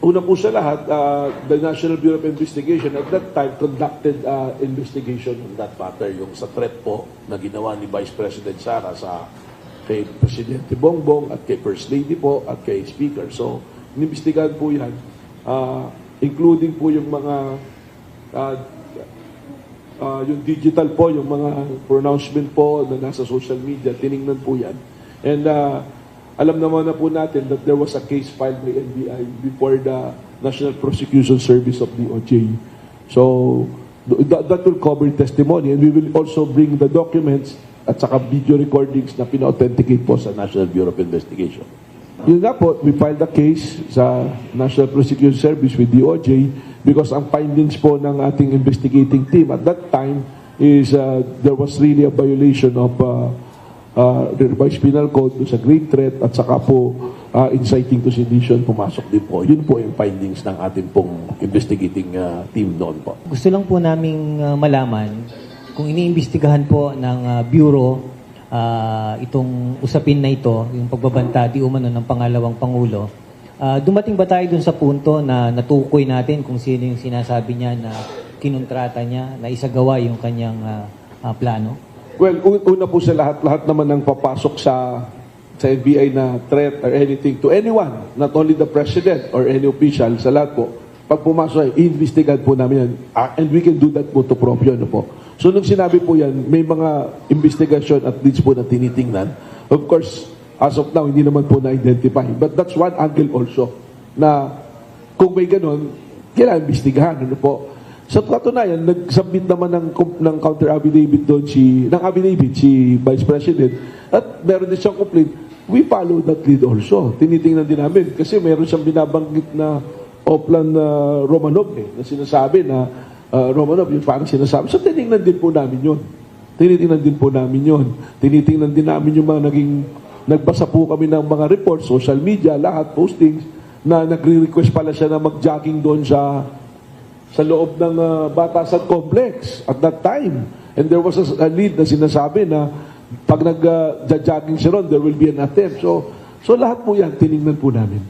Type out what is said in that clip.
Una po sa lahat, the National Bureau of Investigation at that time conducted investigation on that matter, yung sa threat po na ginawa ni Vice President Sara sa kay Presidente Bongbong at kay First Lady po at kay Speaker. So, inimbestigahan po yan, including po yung mga yung digital po, yung mga pronouncement po na nasa social media, tiningnan po yan. And alam naman na po natin that there was a case filed by NBI before the National Prosecution Service of DOJ. So, that will cover testimony and we will also bring the documents at saka video recordings na pina-authenticate po sa National Bureau of Investigation. Yun nga po, we filed a case sa National Prosecution Service with DOJ because ang findings po ng ating investigating team at that time is there was really a violation of the revised penal code sa grave threat at saka po inciting to sedition pumasok din po. Yun po yung findings ng ating pong investigating team noon po. Gusto lang po naming malaman kung iniimbestigahan po ng Bureau itong usapin na ito, yung pagbabanta di umano ng pangalawang Pangulo. Dumating ba tayo dun sa punto na natukoy natin kung sino yung sinasabi niya na kinontrata niya, na isagawa yung kanyang plano? Well, una po sa lahat naman ng papasok sa NBI na threat or anything to anyone, not only the President or any official, sa lahat po, pag pumasok, i-investigate po namin yan. And we can do that po to prove yun po. So, nung sinabi po yan, may mga investigation at least po na tinitingnan. Of course, as of now, hindi naman po na-identify. But that's one angle also na kung may ganun, kailangan investigahan. Ano po? Sa katunayan, nag-submit naman ng counter-affidavit doon si Vice President at meron din siyang complaint. We follow that lead also. Tinitingnan din namin kasi meron siyang binabanggit na Oplan Romanov na sinasabi na Romanov, yung parang sinasabi. So, tinitingnan din po namin yun. Tinitingnan din namin yung mga nagbasa po kami ng mga reports, social media, lahat, postings, na nagre-request pala siya na mag-jogging doon sa loob ng Batasan Complex at that time. And there was a lead na sinasabi na pag nag-jogging siya ron, there will be an attempt. So lahat po yan, tiningnan po namin.